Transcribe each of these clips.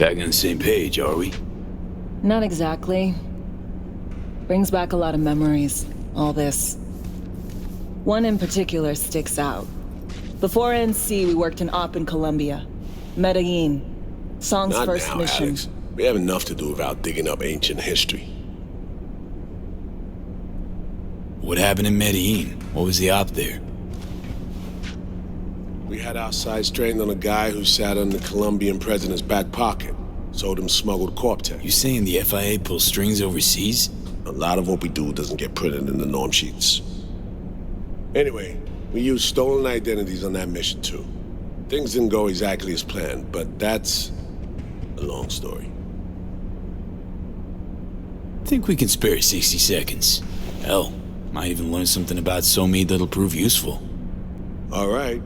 Back on the same page, are we? Not exactly. Brings back a lot of memories, all this. One in particular sticks out. Before NC, we worked in Op in Colombia. Medellin. Song's Not first now, mission. Alex. We have enough to do without digging up ancient history. What happened in Medellin? What was the op there? We had our sights trained on a guy who sat in the Colombian president's back pocket. Sold him smuggled Corp-Tech. You saying the FIA pulls strings overseas? A lot of what we do doesn't get printed in the norm sheets. Anyway, we used stolen identities on that mission too. Things didn't go exactly as planned, but that's a long story. Think we can spare 60 seconds. Hell, might even learn something about Somi that'll prove useful. All right.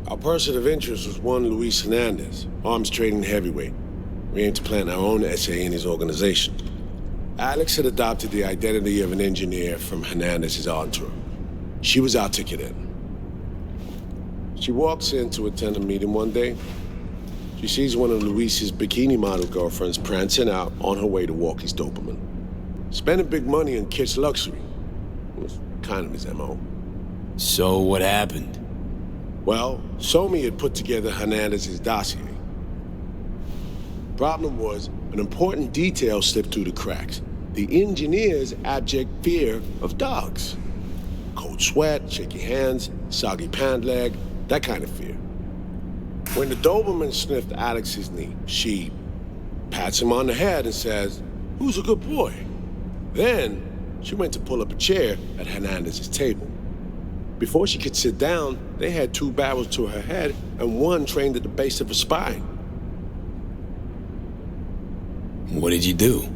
Our person of interest was one Luis Hernandez, arms trading heavyweight. We aim to plant our own SA in his organization. Alex had adopted the identity of an engineer from Hernandez's entourage. She was our ticket in. She walks in to attend a meeting one day. She sees one of Luis's bikini model girlfriends prancing out on her way to walk his Doberman. Spending big money on kitsch luxury. It was kind of his MO. So what happened? Well, Somi had put together Hernandez's dossier. Problem was, an important detail slipped through the cracks. The engineer's abject fear of dogs. Cold sweat, shaky hands, soggy pant leg, that kind of fear. When the Doberman sniffed Alex's knee, she pats him on the head and says, "Who's a good boy?" Then, she went to pull up a chair at Hernandez's table. Before she could sit down, they had two barrels to her head and one trained at the base of her spine. What did you do?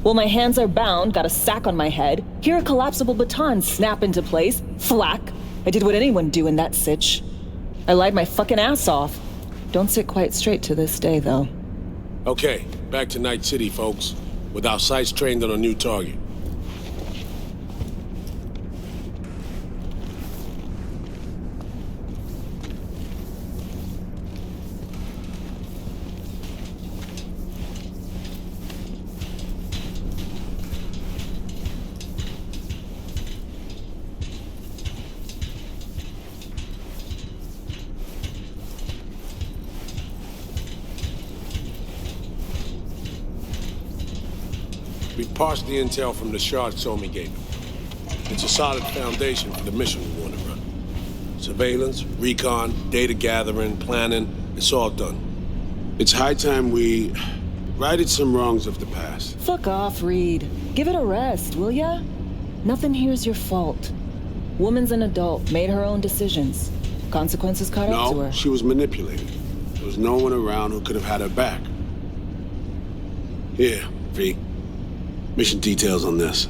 Well, my hands are bound, got a sack on my head. Hear a collapsible baton snap into place. Thwack. I did what anyone do in that sitch. I lied my fucking ass off. Don't sit quite straight to this day, though. Okay, back to Night City, folks. With our sights trained on a new target. We parsed the intel from the shard Somi gave him. It's a solid foundation for the mission we want to run. Surveillance, recon, data gathering, planning, it's all done. It's high time we righted some wrongs of the past. Fuck off, Reed. Give it a rest, will ya? Nothing here's your fault. Woman's an adult, made her own decisions. Consequences caught up to her. No, she was manipulated. There was no one around who could have had her back. Here, V. Mission details on this.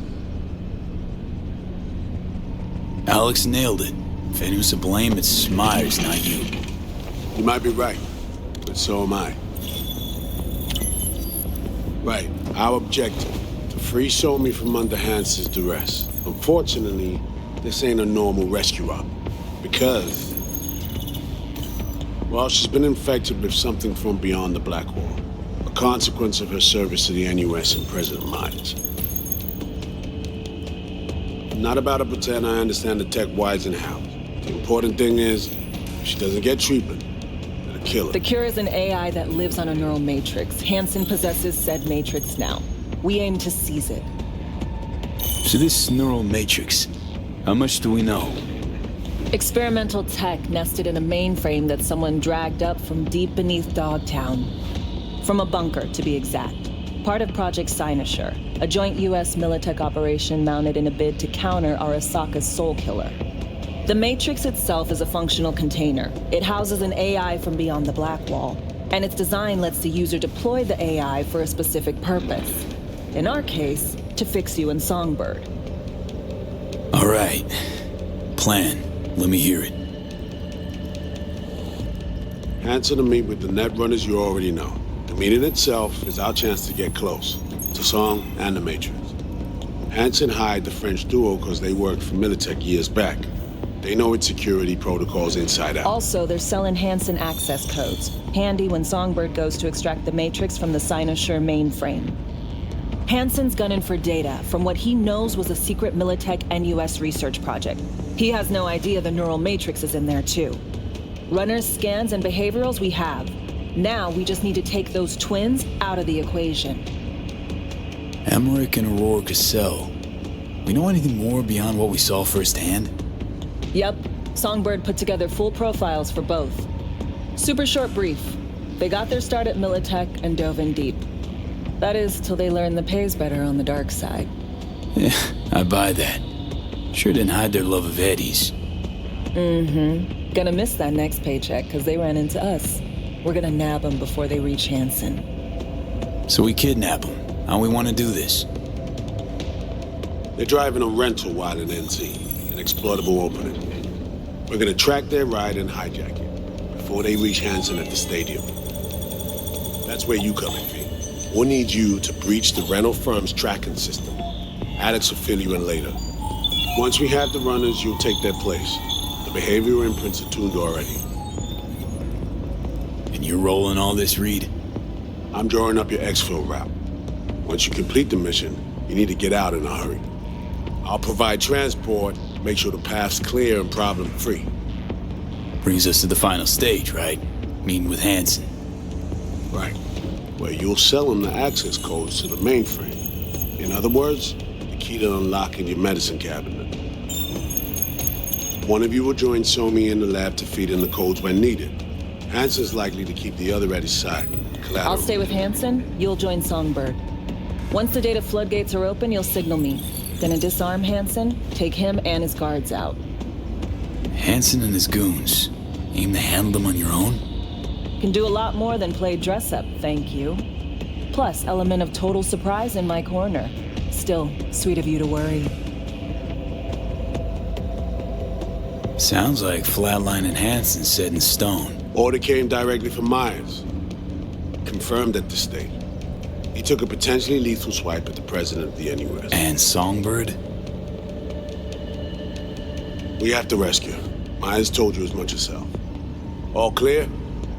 Alex nailed it. If anyone's to blame, it's Myers, not you. You might be right, but so am I. Right, our objective, to free Somi from under Hansen's duress. Unfortunately, this ain't a normal rescue op, because, well, she's been infected with something from beyond the Black Wall. A consequence of her service to the NUS and President Myers. I'm not about to pretend I understand the tech whys and hows. The important thing is, if she doesn't get treatment, it'll kill her. The cure is an AI that lives on a neural matrix. Hansen possesses said matrix now. We aim to seize it. So this neural matrix, how much do we know? Experimental tech nested in a mainframe that someone dragged up from deep beneath Dogtown. From a bunker, to be exact. Part of Project Cynosure, a joint US Militech operation mounted in a bid to counter Arasaka's soul killer. The Matrix itself is a functional container. It houses an AI from beyond the Black Wall, and its design lets the user deploy the AI for a specific purpose. In our case, to fix you in Songbird. All right. Plan. Let me hear it. Hansen to meet with the net runners you already know. The meeting itself is our chance to get close to Song and the Matrix. Hansen hired the French duo because they worked for Militech years back. They know its security protocols inside out. Also, they're selling Hansen access codes. Handy when Songbird goes to extract the Matrix from the Cynosure mainframe. Hansen's gunning for data from what he knows was a secret Militech NUS research project. He has no idea the neural matrix is in there too. Runners, scans, and behaviorals we have. Now we just need to take those twins out of the equation. Emmerich and Aurora Cassell. We know anything more beyond what we saw firsthand? Yep. Songbird put together full profiles for both. Super short brief. They got their start at Militech and dove in deep. That is, till they learned the pay's better on the dark side. Yeah, I buy that. Sure didn't hide their love of Eddie's. Mm-hmm. Gonna miss that next paycheck, because they ran into us. We're gonna nab them before they reach Hansen. So we kidnap them. How we want to do this? They're driving a rental while in NZ, an exploitable opening. We're gonna track their ride and hijack it before they reach Hansen at the stadium. That's where you come in, V. We'll need you to breach the rental firm's tracking system. Alex will fill you in later. Once we have the runners, you'll take their place. The behavioral imprints are tuned already. And you're rolling all this, Reed? I'm drawing up your exfil route. Once you complete the mission, you need to get out in a hurry. I'll provide transport, make sure the path's clear and problem-free. Brings us to the final stage, right? Meeting with Hansen. Right. Where you'll sell him the access codes to the mainframe. In other words, the key to unlocking your medicine cabinet. One of you will join Somi in the lab to feed in the codes when needed. Hansen's likely to keep the other at his side. Collateral. I'll stay with Hansen, you'll join Songbird. Once the data floodgates are open, you'll signal me. Gonna disarm Hansen, take him and his guards out. Hansen and his goons. Aim to handle them on your own? Can do a lot more than play dress-up, thank you. Plus, element of total surprise in my corner. Still, sweet of you to worry. Sounds like Flatline and Hansen set in stone. Order came directly from Myers. Confirmed at the state. He took a potentially lethal swipe at the president of the NUS. And Songbird? We have to rescue her. Myers told you as much yourself. All clear?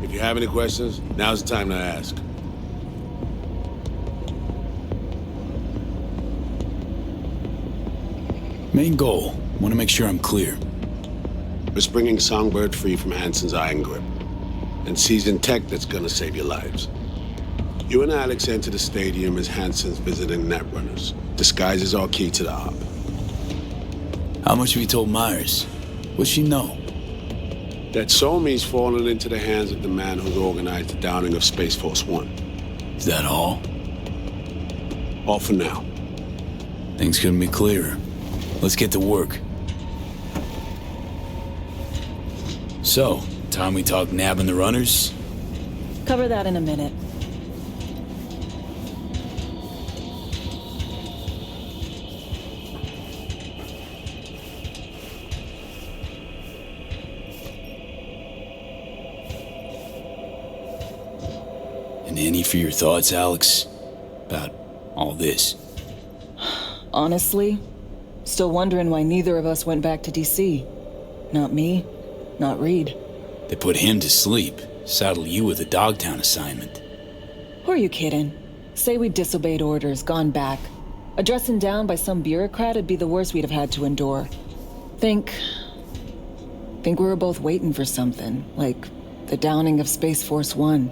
If you have any questions, now's the time to ask. Main goal. Want to make sure I'm clear. We're bringing Songbird free from Hansen's iron grip. And seizing tech that's gonna save your lives. You and Alex enter the stadium as Hansen's visiting netrunners. Disguise is our key to the op. How much have you told Myers? What's she know? That Somi's fallen into the hands of the man who's organized the downing of Space Force One. Is that all? All for now. Things couldn't be clearer. Let's get to work. So, time we talk nabbing the runners? Cover that in a minute. And any for your thoughts, Alex? About all this? Honestly, still wondering why neither of us went back to DC. Not me, not Reed. They put him to sleep. Saddle you with a Dogtown assignment. Who are you kidding? Say we disobeyed orders, gone back. A dressing down by some bureaucrat would be the worst we'd have had to endure. Think we were both waiting for something, like the downing of Space Force One.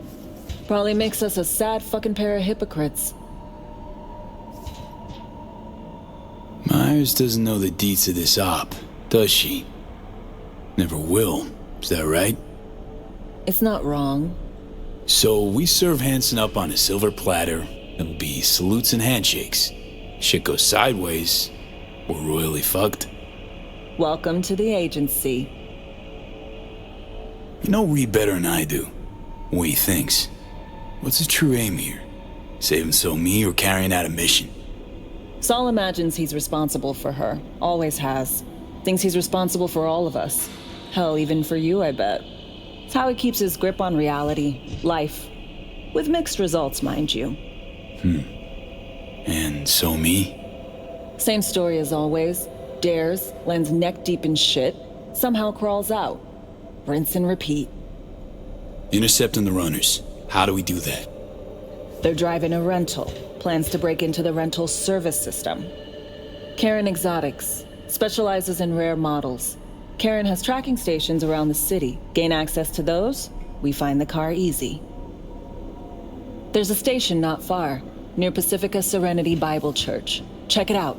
Probably makes us a sad fucking pair of hypocrites. Myers doesn't know the deets of this op, does she? Never will. Is that right? It's not wrong. So we serve Hansen up on a silver platter. It'll be salutes and handshakes. Shit goes sideways, we're royally fucked. Welcome to the agency. You know Reed better than I do. What he thinks. What's his true aim here? Saving me or carrying out a mission? Saul imagines he's responsible for her. Always has. Thinks he's responsible for all of us. Hell, even for you, I bet. It's how he keeps his grip on reality, life. With mixed results, mind you. And me? Same story as always. Dares, lands neck deep in shit, somehow crawls out. Rinse and repeat. Intercepting the runners. How do we do that? They're driving a rental. Plans to break into the rental service system. Karen Exotics specializes in rare models. Karen has tracking stations around the city. Gain access to those, we find the car easy. There's a station not far, near Pacifica Serenity Bible Church. Check it out.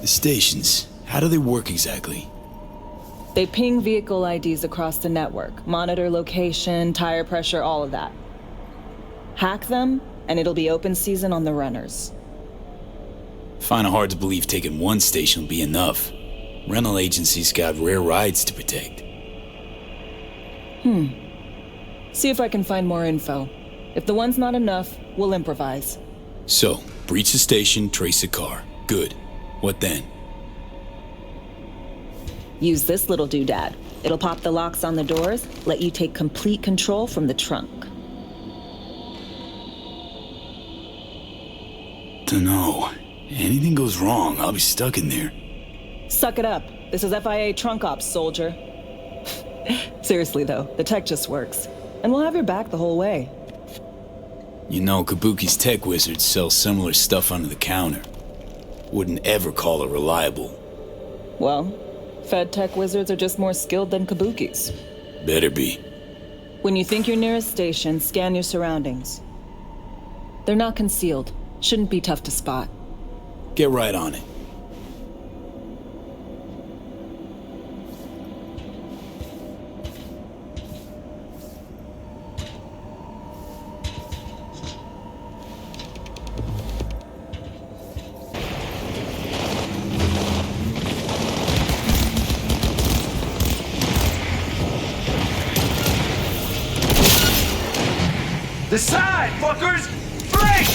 The stations, how do they work exactly? They ping vehicle IDs across the network, monitor location, tire pressure, all of that. Hack them, and it'll be open season on the runners. Find it hard to believe taking one station will be enough. Rental agencies got rare rides to protect. See if I can find more info. If the one's not enough, we'll improvise. So, breach the station, trace the car. Good. What then? Use this little doodad. It'll pop the locks on the doors, let you take complete control from the trunk. Dunno. Anything goes wrong, I'll be stuck in there. Suck it up. This is FIA trunk ops, soldier. Seriously though, the tech just works. And we'll have your back the whole way. You know, Kabuki's tech wizards sell similar stuff under the counter. Wouldn't ever call it reliable. Well, Fed tech wizards are just more skilled than Kabuki's. Better be. When you think you're near a station, scan your surroundings. They're not concealed. Shouldn't be tough to spot. Get right on it. Decide, fuckers! Break!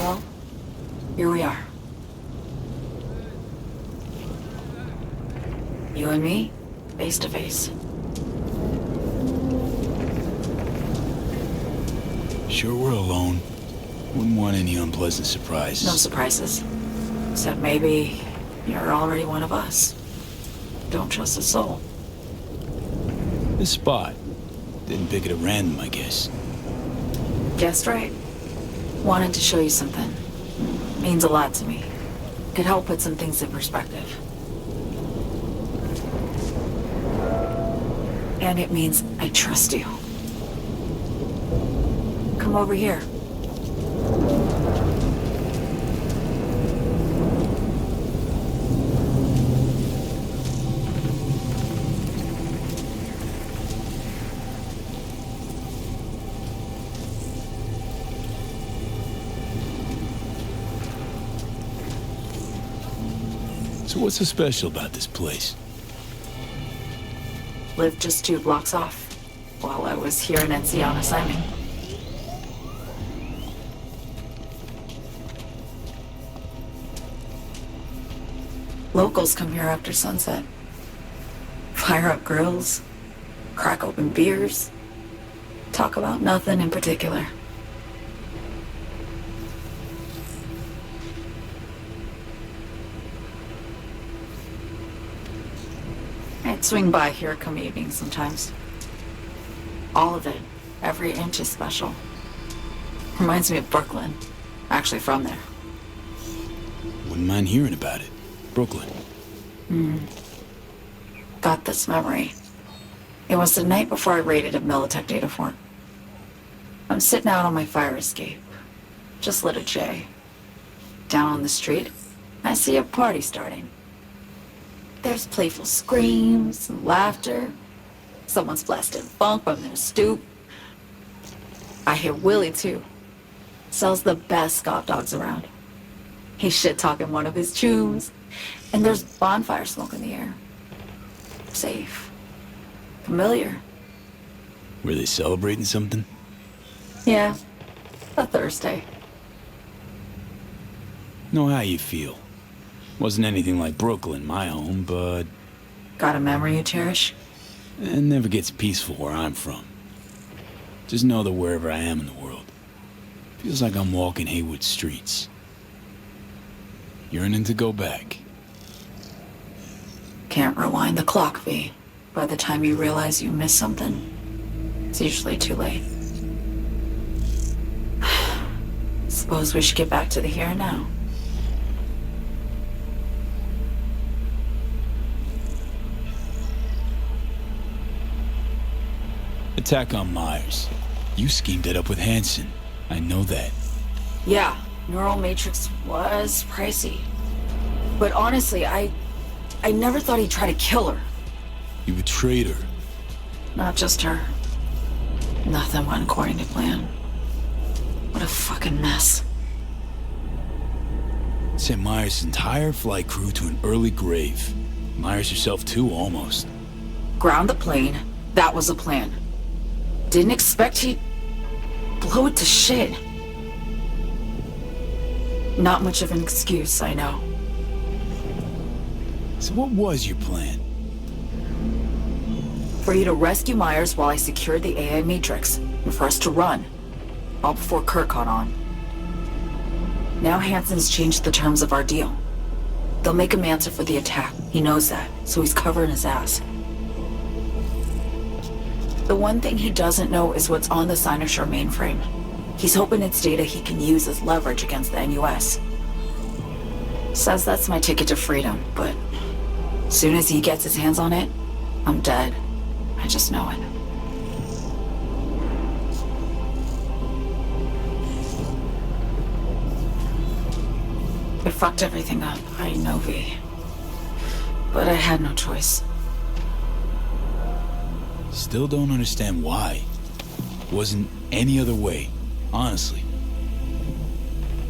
Well, here we are. You and me, face to face. Sure we're alone. Wouldn't want any unpleasant surprises. No surprises. Except maybe you're already one of us. Don't trust a soul. This spot. Didn't pick it at random, I guess. Guessed right. Wanted to show you something. Means a lot to me. Could help put some things in perspective. And it means I trust you. Come over here. So what's so special about this place? Lived just 2 blocks off while I was here in NC on assignment. Locals come here after sunset. Fire up grills, crack open beers, talk about nothing in particular. I'd swing by here come evening sometimes. All of it, every inch is special. Reminds me of Brooklyn. Actually from there. Wouldn't mind hearing about it. Brooklyn. Got this memory. It was the night before I raided a Militech data fort. I'm sitting out on my fire escape. Just lit a J. Down on the street, I see a party starting. There's playful screams and laughter. Someone's blasting funk from their stoop. I hear Willie too. Sells the best scout dogs around. He's shit-talking one of his chooms. And there's bonfire smoke in the air. Safe. Familiar. Were they celebrating something? Yeah. A Thursday. Know how you feel. Wasn't anything like Brooklyn, my home, but Got a memory you cherish? it never gets peaceful where I'm from. Just know that wherever I am in the world, feels like I'm walking Haywood streets. Yearning to go back. Can't rewind the clock, V. By the time you realize you missed something, it's usually too late. Suppose we should get back to the here and now. Attack on Myers. You schemed it up with Hansen. I know that. Yeah, neural matrix was pricey. But honestly, I never thought he'd try to kill her. You betrayed her. Not just her. Nothing went according to plan. What a fucking mess. Sent Myers' entire flight crew to an early grave. Myers herself too, almost. Ground the plane. That was the plan. Didn't expect he'd blow it to shit. Not much of an excuse, I know. So what was your plan? For you to rescue Myers while I secured the AI Matrix, and for us to run. All before Kurt caught on. Now Hansen's changed the terms of our deal. They'll make him answer for the attack. He knows that, so he's covering his ass. The one thing he doesn't know is what's on the Cynosure mainframe. He's hoping it's data he can use as leverage against the NUS. Says that's my ticket to freedom, but as soon as he gets his hands on it, I'm dead. I just know it. I fucked everything up, I know, V. But I had no choice. Still don't understand why. Wasn't any other way, honestly.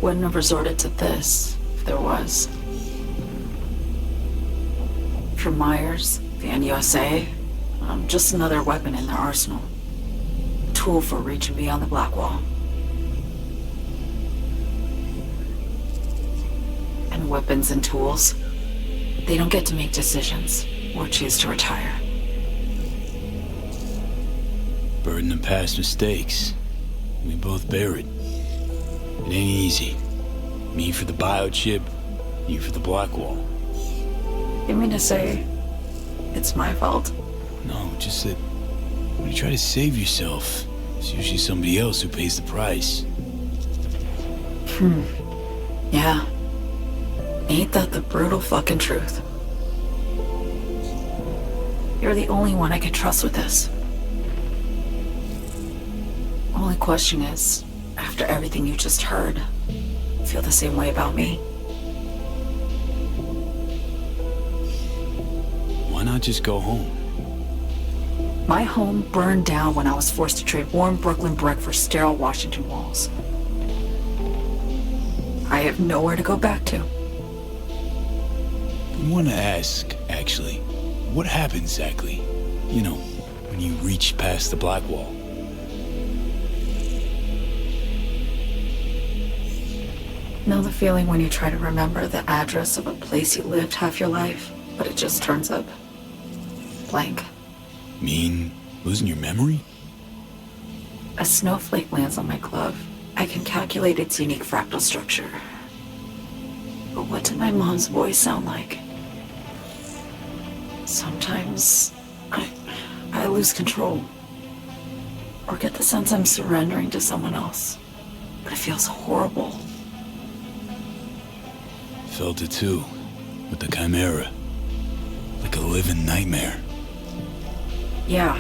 Wouldn't have resorted to this, if there was. For Myers, the NUSA, I'm just another weapon in their arsenal. A tool for reaching beyond the Black Wall. And weapons and tools, they don't get to make decisions or choose to retire. Burden of past mistakes. We both bear it. It ain't easy. Me for the biochip, you for the Black Wall. You mean to say it's my fault? No, just that when you try to save yourself, it's usually somebody else who pays the price. Yeah. Ain't that the brutal fucking truth? You're the only one I can trust with this. Only question is, after everything you just heard, you feel the same way about me? Why not just go home? My home burned down when I was forced to trade warm Brooklyn brick for sterile Washington walls. I have nowhere to go back to. I want to ask, actually, what happened exactly? You know, when you reached past the black wall. Know the feeling when you try to remember the address of a place you lived half your life, but it just turns up blank? Mean losing your memory? A snowflake lands on my glove. I can calculate its unique fractal structure. But what did my mom's voice sound like? Sometimes I lose control. Or get the sense I'm surrendering to someone else. But it feels horrible. Felt it too, with the Chimera. Like a living nightmare. Yeah.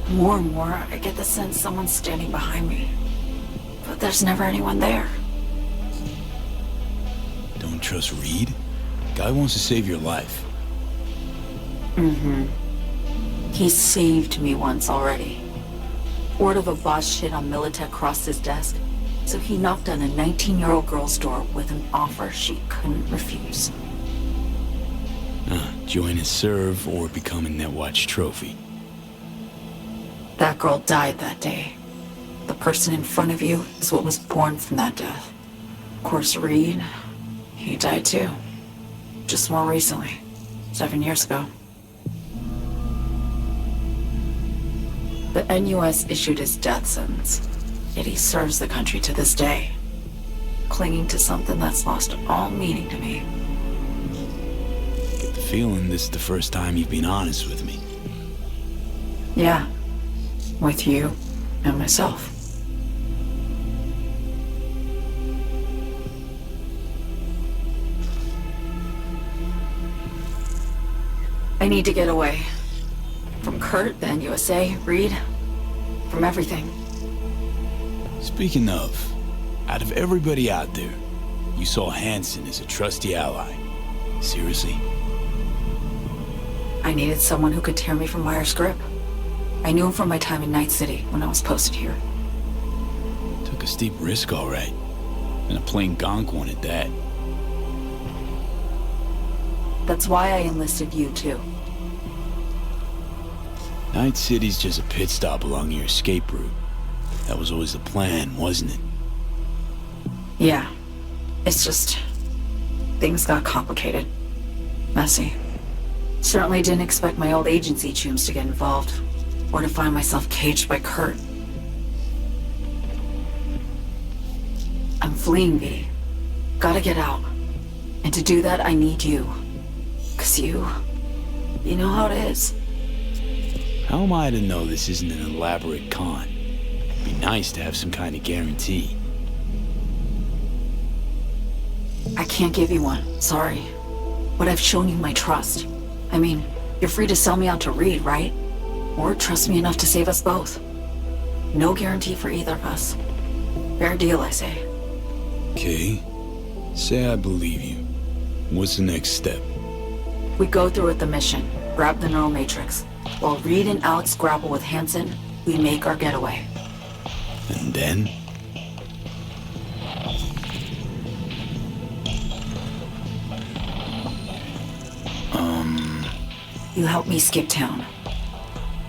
More and more, I get the sense someone's standing behind me. But there's never anyone there. Don't trust Reed? Guy wants to save your life. Mm-hmm. He saved me once already. Word of a boss shit on Militech crossed his desk, so he knocked on a 19-year-old girl's door with an offer she couldn't refuse. Join his serve or become a Netwatch trophy. That girl died that day. The person in front of you is what was born from that death. Of course, Reed, he died too. Just more recently. 7 years ago. The NUS issued his death sentence, yet he serves the country to this day, clinging to something that's lost all meaning to me. Get the feeling this is the first time you've been honest with me. Yeah, with you and myself. I need to get away. From Kurt, the NUSA, Reed, from everything. Speaking of, out of everybody out there, you saw Hansen as a trusty ally. Seriously? I needed someone who could tear me from Myers' grip. I knew him from my time in Night City when I was posted here. Took a steep risk, all right. And a plain gonk one at that. That's why I enlisted you, too. Night City's just a pit stop along your escape route. That was always the plan, wasn't it? Yeah. It's just... things got complicated. Messy. Certainly didn't expect my old agency chooms to get involved. Or to find myself caged by Kurt. I'm fleeing, V. Gotta get out. And to do that, I need you. 'Cause you know how it is. How am I to know this isn't an elaborate con? It'd be nice to have some kind of guarantee. I can't give you one, sorry. But I've shown you my trust. I mean, you're free to sell me out to Reed, right? Or trust me enough to save us both. No guarantee for either of us. Fair deal, I say. Okay. Say I believe you. What's the next step? We go through with the mission, grab the neural matrix. While Reed and Alex grapple with Hansen, we make our getaway. And then? You help me skip town.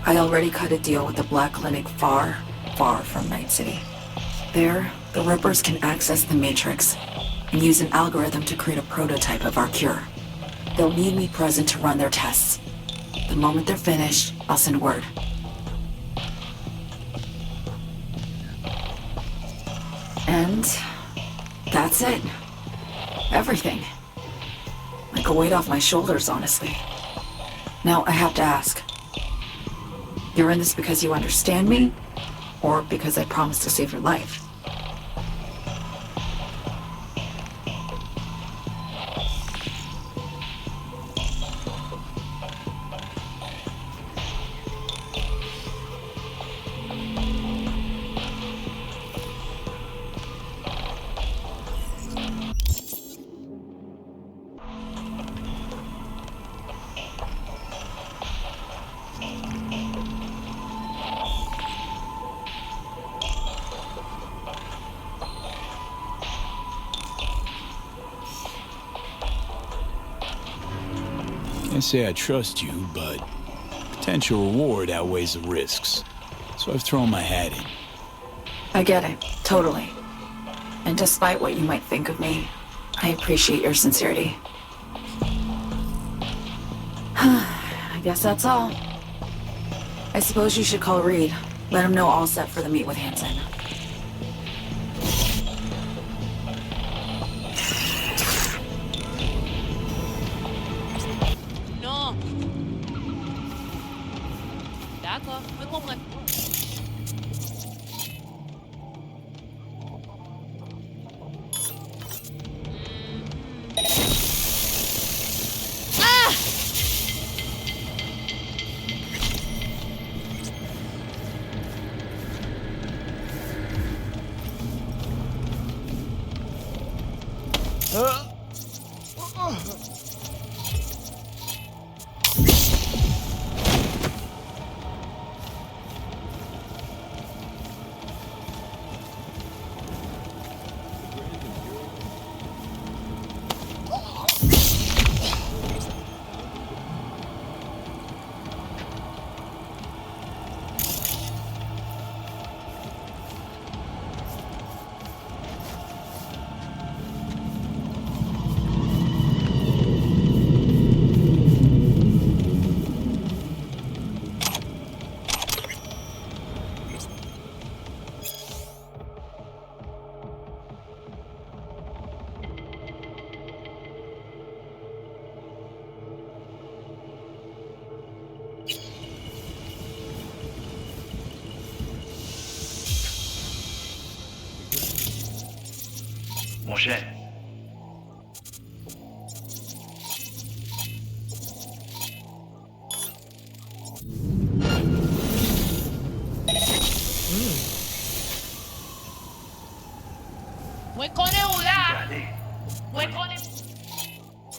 I already cut a deal with the Black Clinic far, far from Night City. There, the Rippers can access the Matrix and use an algorithm to create a prototype of our cure. They'll need me present to run their tests. The moment they're finished, I'll send word. And that's it. Everything. Like a weight off my shoulders, honestly. Now, I have to ask. You're in this because you understand me? Or because I promised to save your life? Can't say I trust you, but potential reward outweighs the risks. So I've thrown my hat in. I get it, totally. And despite what you might think of me, I appreciate your sincerity. I guess that's all. I suppose you should call Reed. Let him know all set for the meet with Hansen. Non. D'accord, je comprends. Mon cher. Moi connais où là? Regardez. Moi connais.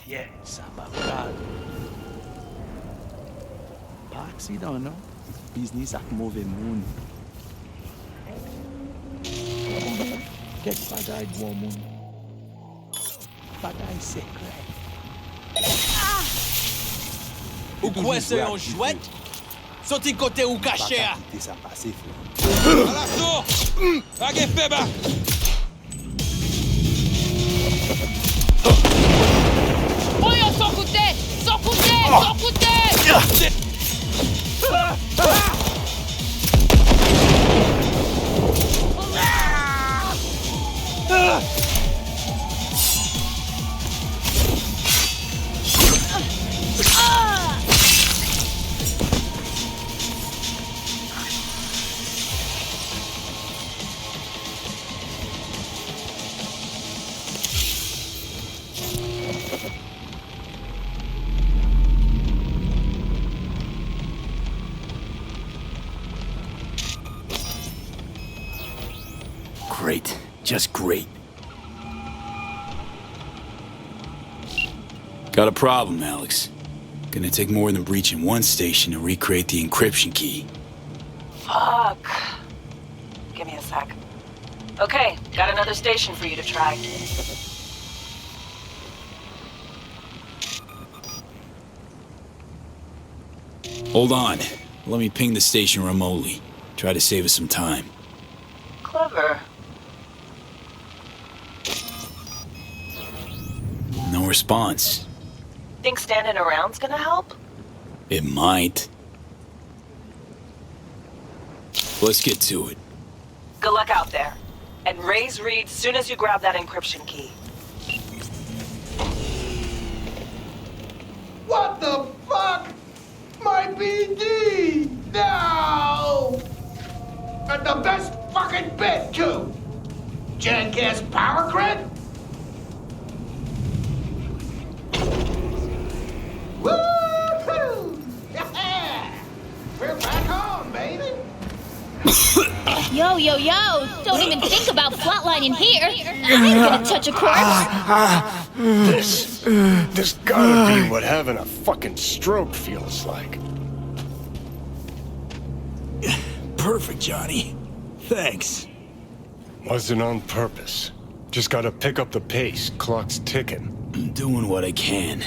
Yeah, ça va pas. Pas accident, non? Business ak mauvais moun. Kek bagay gwo moun. Bagay sekret. Ou coincé en jouette? Sorti côté ou caché à? Ça passe, À l'assaut! Agé feba! Oh yo, sans côté! Sans côté! Sans côté! Great. Just great. Got a problem, Alex. Gonna take more than breaching one station to recreate the encryption key. Fuck. Give me a sec. Okay, got another station for you to try. Hold on. Let me ping the station remotely. Try to save us some time. Clever. No response. Think standing around's gonna help? It might. Let's get to it. Good luck out there. And raise Reed soon as you grab that encryption key. What the fuck? My BD! No! And the best fucking bit, too! Jackass power grid? Woo-hoo! Yeah! We're back home, baby! Yo, yo, yo! Don't even think about flatlining here! I ain't gonna touch a corpse! This gotta be what having a fucking stroke feels like. Perfect, Johnny. Thanks. Wasn't on purpose. Just gotta pick up the pace. Clock's ticking. I'm doing what I can.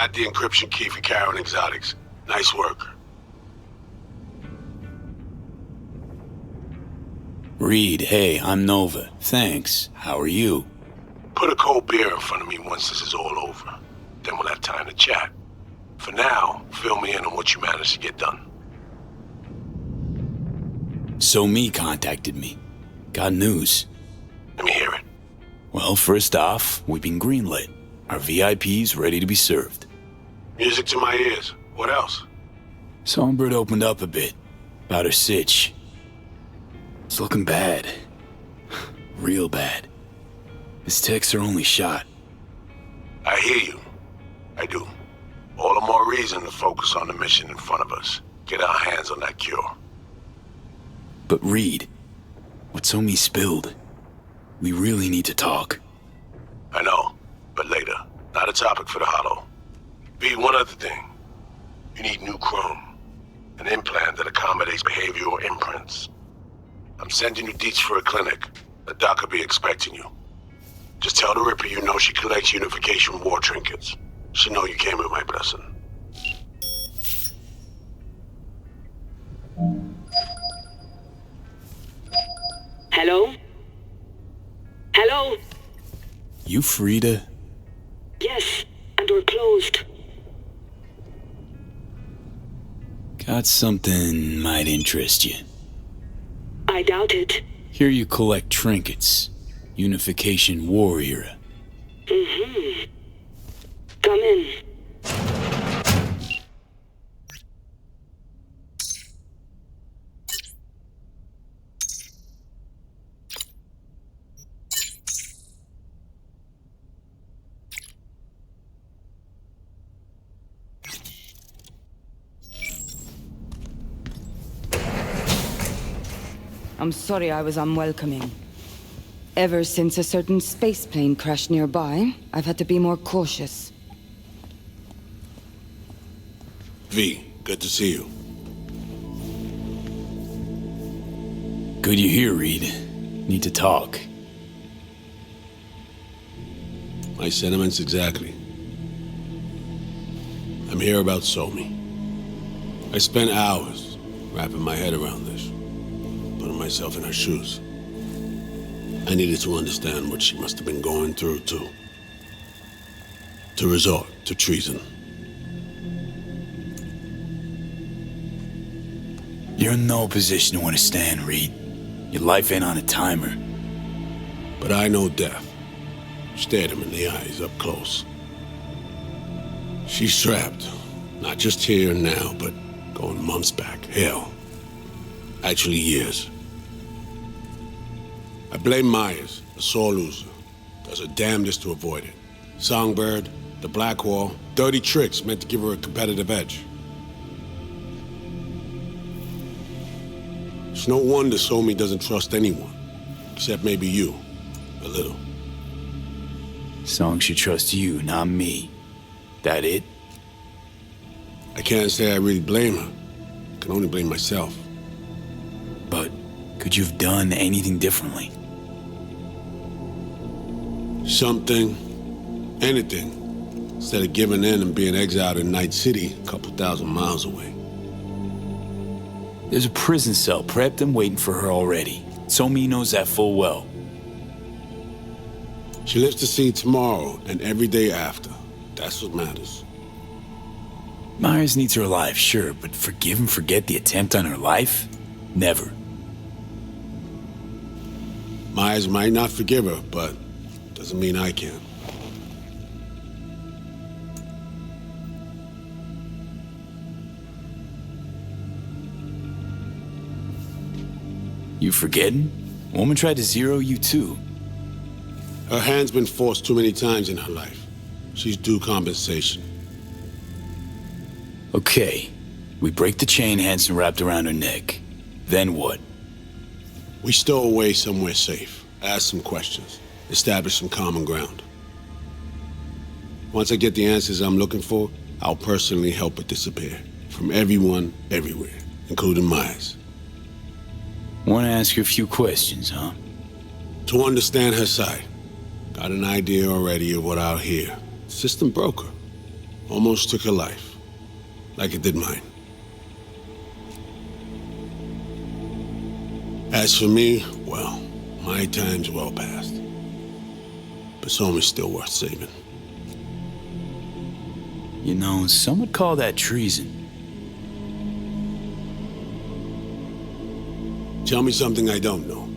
Got the encryption key for Karen Exotics. Nice work. Reed, hey, I'm Nova. Thanks. How are you? Put a cold beer in front of me once this is all over. Then we'll have time to chat. For now, fill me in on what you managed to get done. So Me contacted me. Got news. Let me hear it. Well, first off, we've been greenlit. Our VIP's ready to be served. Music to my ears. What else? Songbird opened up a bit about her sitch. It's looking bad. Real bad. His techs are only shot. I hear you. I do. All the more reason to focus on the mission in front of us. Get our hands on that cure. But Reed, what So Me spilled, we really need to talk. I know, but later. Not a topic for the Hollow. B, one other thing. You need new chrome. An implant that accommodates behavioral imprints. I'm sending you deets for a clinic. The doc will be expecting you. Just tell the Ripper you know she collects unification war trinkets. She know you came with my blessing. Hello? Hello? You free to... Yes, and we're closed. Got something might interest you. I doubt it. Here you collect trinkets. Unification war era. Mm-hmm. Come in. I'm sorry I was unwelcoming. Ever since a certain space plane crashed nearby, I've had to be more cautious. V, good to see you. Good you're here, Reed. Need to talk. My sentiments exactly. I'm here about So Me. I spent hours wrapping my head around this, putting myself in her shoes. I needed to understand what she must have been going through, too. To resort to treason. You're in no position to understand, Reed. Your life ain't on a timer. But I know death. Stared him in the eyes up close. She's trapped. Not just here and now, but going months back. Hell. Actually years. I blame Myers, a sore loser. Does her damnedest to avoid it. Songbird, the Blackwall, dirty tricks meant to give her a competitive edge. It's no wonder Somi doesn't trust anyone. Except maybe you. A little. Song should trust you, not me. That it? I can't say I really blame her. I can only blame myself. But could you have done anything differently? Something. Anything. Instead of giving in and being exiled in Night City, a couple thousand miles away. There's a prison cell prepped and waiting for her already. Somi knows that full well. She lives to see tomorrow and every day after. That's what matters. Myers needs her alive, sure, but forgive and forget the attempt on her life? Never. Myers might not forgive her, but doesn't mean I can. You forgetting? Woman tried to zero you too. Her hand's been forced too many times in her life. She's due compensation. Okay. We break the chain Hansen wrapped around her neck. Then what? We stow away somewhere safe. Ask some questions. Establish some common ground. Once I get the answers I'm looking for, I'll personally help her disappear. From everyone, everywhere. Including Myers. Want to ask you a few questions, huh? To understand her side. Got an idea already of what I'll hear. System broke her. Almost took her life. Like it did mine. As for me, well, my time's well past. But Somi's still worth saving. You know, some would call that treason. Tell me something I don't know.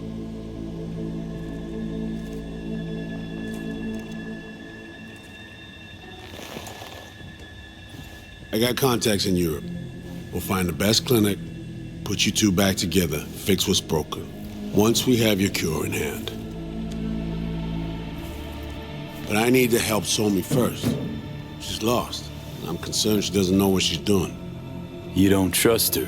I got contacts in Europe. We'll find the best clinic, put you two back together, fix what's broken. Once we have your cure in hand. But I need to help Somi first. She's lost. I'm concerned she doesn't know what she's doing. You don't trust her?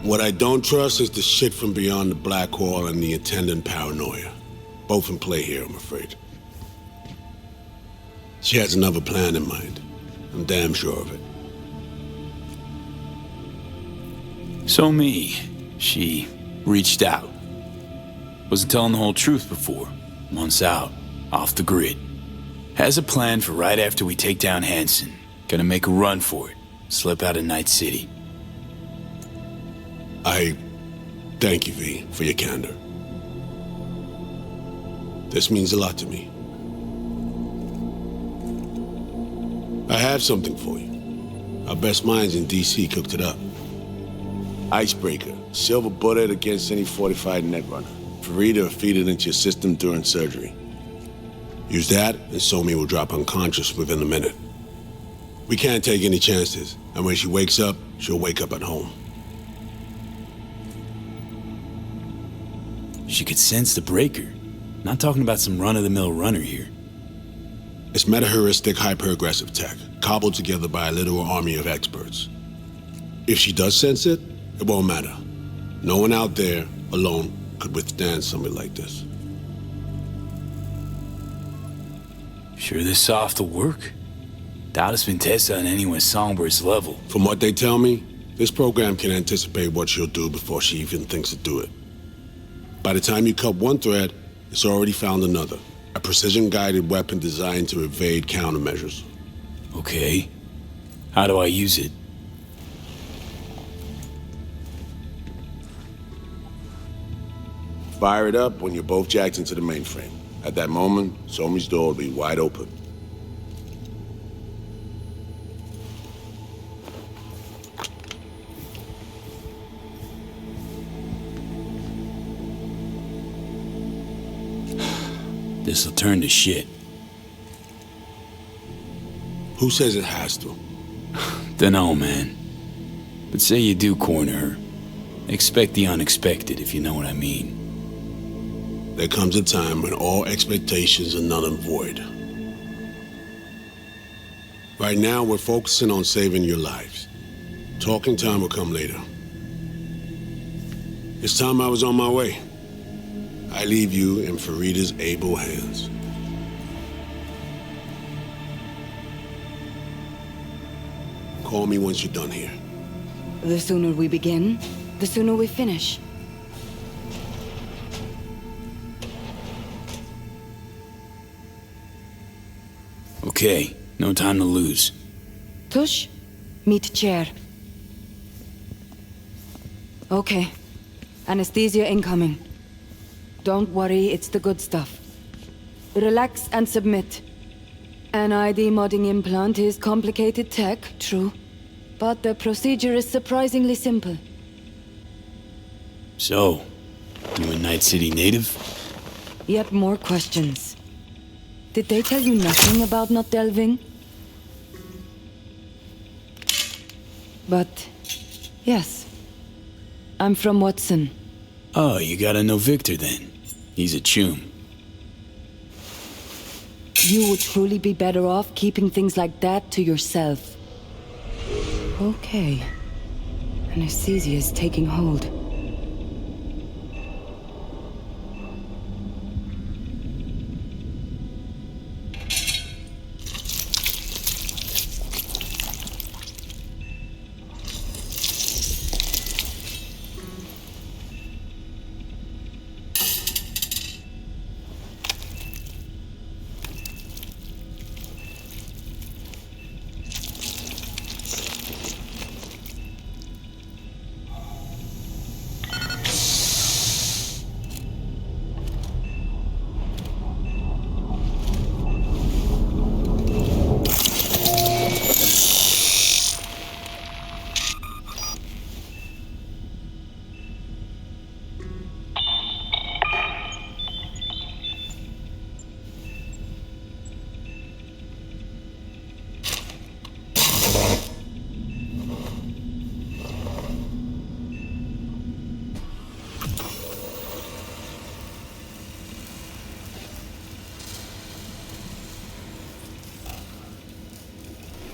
What I don't trust is the shit from beyond the Blackwall and the attendant paranoia. Both in play here, I'm afraid. She has another plan in mind. I'm damn sure of it. Somi, she reached out. Wasn't telling the whole truth before. Months out, off the grid. Has a plan for right after we take down Hansen. Gonna make a run for it. Slip out of Night City. I thank you, V, for your candor. This means a lot to me. I have something for you. Our best minds in DC cooked it up. Icebreaker, silver bullet against any fortified netrunner. Free to feed it into your system during surgery. Use that, and Somi will drop unconscious within a minute. We can't take any chances, and when she wakes up, she'll wake up at home. She could sense the breaker. Not talking about some run-of-the-mill runner here. It's meta-heuristic hyper-aggressive tech, cobbled together by a literal army of experts. If she does sense it, it won't matter. No one out there, alone, could withstand something like this. Sure this soft will work? Doubt it's been tested on anyone Songbird's level. From what they tell me, this program can anticipate what she'll do before she even thinks to do it. By the time you cut one thread, it's already found another. A precision-guided weapon designed to evade countermeasures. Okay. How do I use it? Fire it up when you're both jacked into the mainframe. At that moment, Somi's door will be wide open. This'll turn to shit. Who says it has to? Dunno, man. But say you do corner her. Expect the unexpected, if you know what I mean. There comes a time when all expectations are null and void. Right now, we're focusing on saving your lives. Talking time will come later. It's time I was on my way. I leave you in Farida's able hands. Call me once you're done here. The sooner we begin, the sooner we finish. Okay, no time to lose. Tush, meet chair. Okay. Anesthesia incoming. Don't worry, it's the good stuff. Relax and submit. An ID modding implant is complicated tech, true. But the procedure is surprisingly simple. So, you a Night City native? Yet more questions. Did they tell you nothing about not delving? But, yes. I'm from Watson. Oh, you gotta know Victor then. He's a chum. You would truly be better off keeping things like that to yourself. Okay. Anesthesia is taking hold.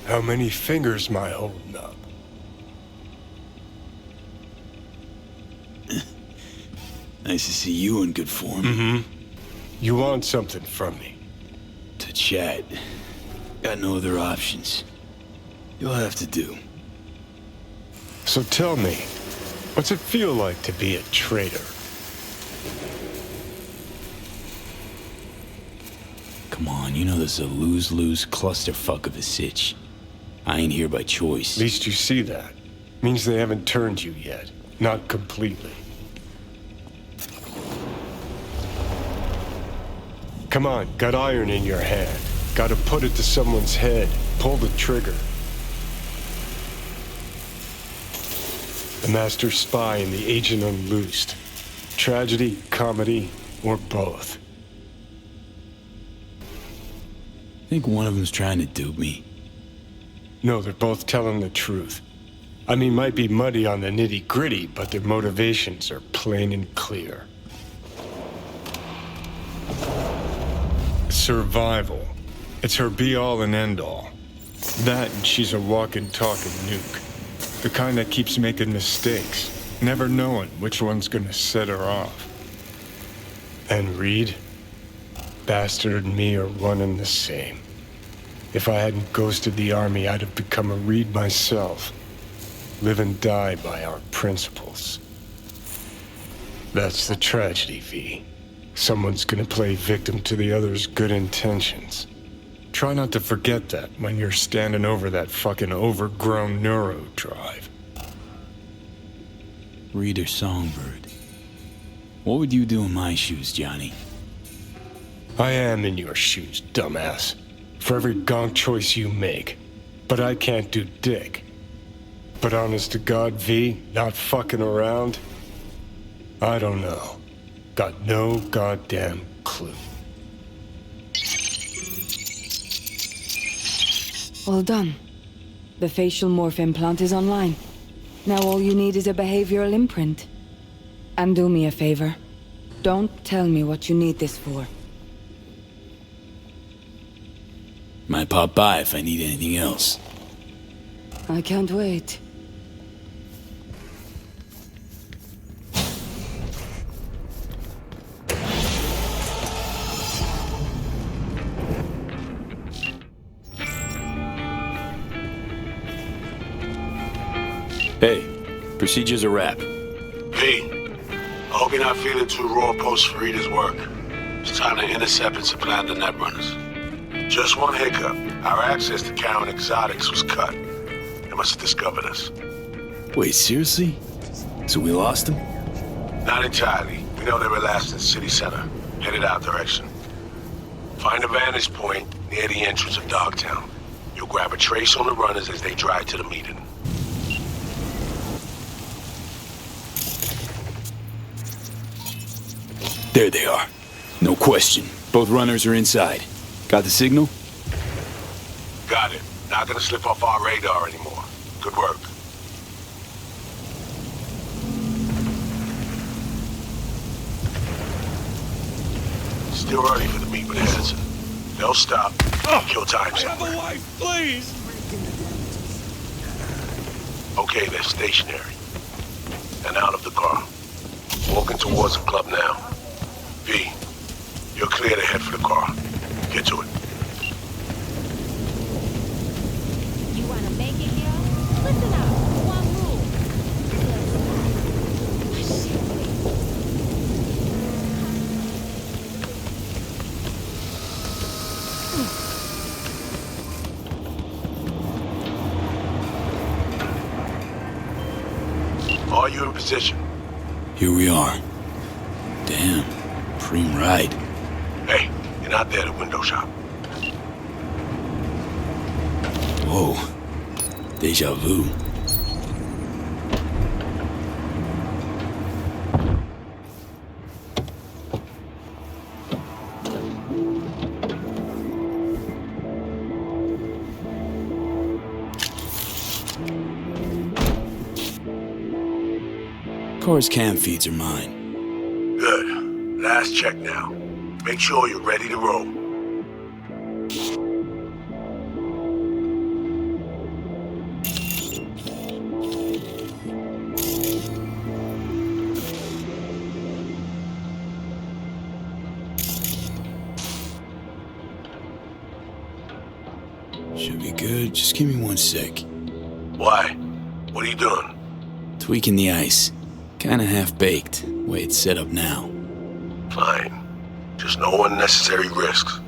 How many fingers am I holding up? Nice to see you in good form. Mm-hmm. You want something from me? To chat. Got no other options. You'll have to do. So tell me, what's it feel like to be a traitor? Come on, you know this is a lose-lose clusterfuck of a sitch. I ain't here by choice. At least you see that. Means they haven't turned you yet. Not completely. Come on, got iron in your hand. Gotta put it to someone's head. Pull the trigger. The master spy and the agent unloosed. Tragedy, comedy, or both. Think one of them's trying to dupe me. No, they're both telling the truth. I mean, might be muddy on the nitty-gritty, but their motivations are plain and clear. Survival. It's her be-all and end-all. That and she's a walking, talking nuke. The kind that keeps making mistakes, never knowing which one's gonna set her off. And Reed? Bastard and me are one and the same. If I hadn't ghosted the army, I'd have become a Reed myself. Live and die by our principles. That's the tragedy, V. Someone's gonna play victim to the other's good intentions. Try not to forget that when you're standing over that fucking overgrown neuro drive. Reed or Songbird? What would you do in my shoes, Johnny? I am in your shoes, dumbass. For every gonk choice you make. But I can't do dick. But honest to God, V, not fucking around? I don't know. Got no goddamn clue. All done. The facial morph implant is online. Now all you need is a behavioral imprint. And do me a favor. Don't tell me what you need this for. Might pop by if I need anything else. I can't wait. Hey, procedure's a wrap. V, I hope you're not feeling too raw post Farida's work. It's time to intercept and supplant the netrunners. Just one hiccup. Our access to Karen Exotics was cut. They must have discovered us. Wait, seriously? So we lost them? Not entirely. We know they were last in city center, headed our direction. Find a vantage point near the entrance of Dogtown. You'll grab a trace on the runners as they drive to the meeting. There they are. No question. Both runners are inside. Got the signal? Got it. Not gonna slip off our radar anymore. Good work. Still early for the meet with Hansen. They'll stop. Kill time somewhere. I have a wife, please! Okay, they're stationary. And out of the car. Walking towards the club now. V, you're clear to head for the car. Get to it. You wanna make it, girl? Listen up. One rule. Are you in position? Here we are. Damn. Preem ride. Hey, you're not there to window shop. Whoa. Deja vu. Car's cam feeds are mine. Good. Last check now. Make sure you're ready to roll. Should be good. Just give me 1 sec. Why? What are you doing? Tweaking the ice. Kinda half-baked, way it's set up now. Fine. Just no unnecessary risks.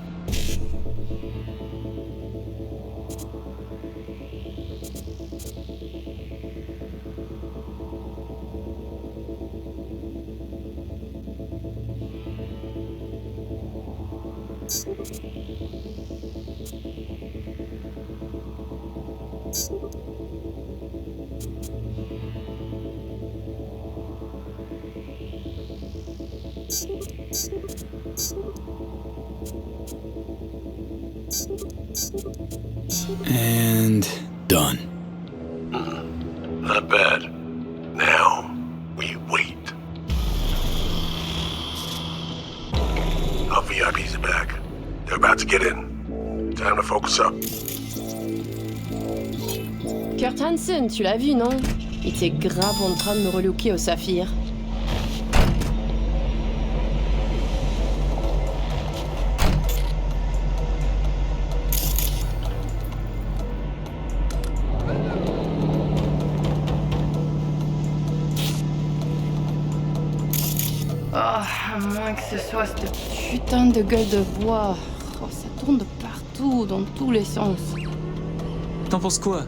And done. Not bad. Now, we wait. Our VIPs are back. They're about to get in. Time to focus up. Kurt Hansen, tu l'as vu, non? Il était grave en train de me relooker au saphir. Oh, à moins que ce soit cette putain de gueule de bois. Oh, ça tourne de partout, dans tous les sens. T'en penses quoi?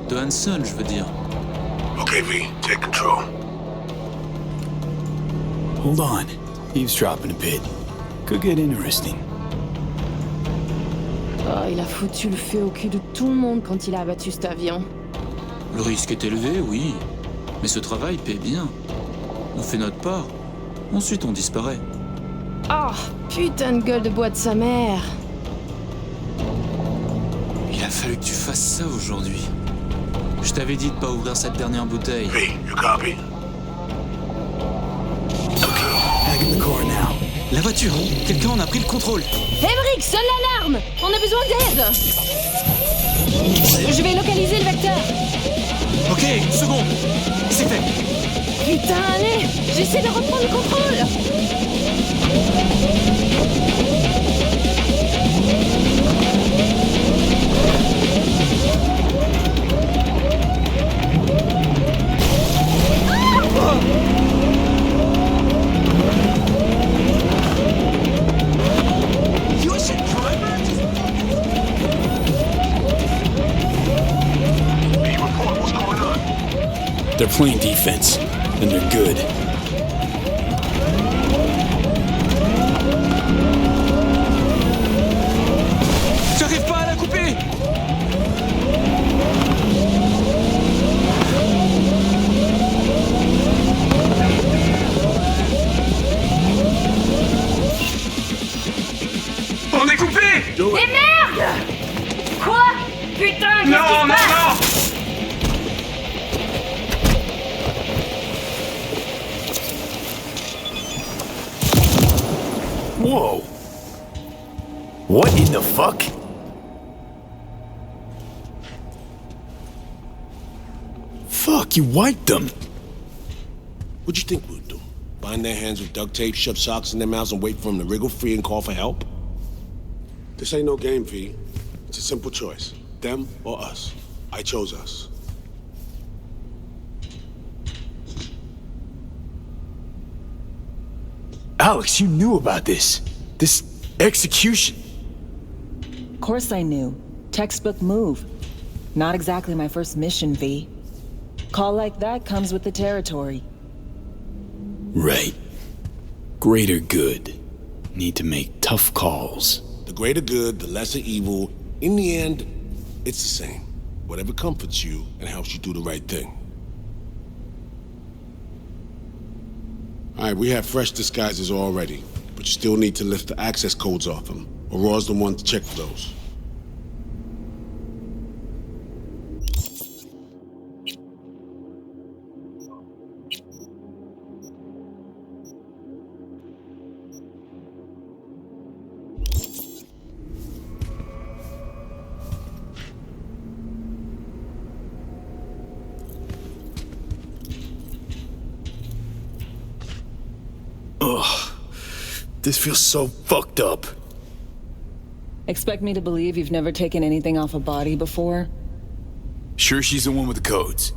De Hansen, je veux dire. Okay, V, take control. Hold on. Eavesdropping a bit. Could get interesting. Oh, il a foutu le feu au cul de tout le monde quand il a abattu cet avion. Le risque est élevé, oui. Mais ce travail paie bien. On fait notre part. Ensuite, on disparaît. Oh, putain de gueule de bois de sa mère. Il a fallu que tu fasses ça aujourd'hui. Je t'avais dit de pas ouvrir cette dernière bouteille. Hey, you copy? Back in the car now. La voiture! Quelqu'un en a pris le contrôle! Emmerich, sonne l'alarme! On a besoin d'aide! Je vais localiser le vecteur. Ok, une seconde! C'est fait! Putain, allez! J'essaie de reprendre le contrôle! They're playing defense, and they're good. J'arrive pas à la couper! On est coupé! Mais merde! Quoi? Putain, qu'est-ce qui se passe? Whoa! What in the fuck? Fuck, you wiped them! What'd you think we'd do? Bind their hands with duct tape, shove socks in their mouths, and wait for them to wriggle free and call for help? This ain't no game, V. It's a simple choice. Them or us. I chose us. Alex, you knew about this. This execution. Of course I knew. Textbook move. Not exactly my first mission, V. Call like that comes with the territory. Right. Greater good. Need to make tough calls. The greater good, the lesser evil. In the end, it's the same. Whatever comforts you and helps you do the right thing. Alright, we have fresh disguises already, but you still need to lift the access codes off them. Aurora's the one to check for those. Ugh. This feels so fucked up. Expect me to believe you've never taken anything off a body before? Sure she's the one with the codes?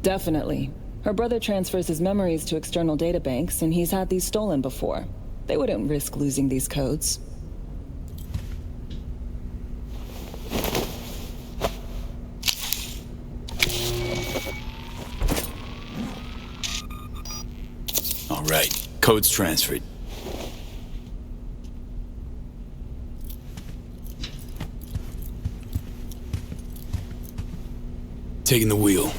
Definitely. Her brother transfers his memories to external databanks, and he's had these stolen before. They wouldn't risk losing these codes. All right, codes transferred. Taking the wheel.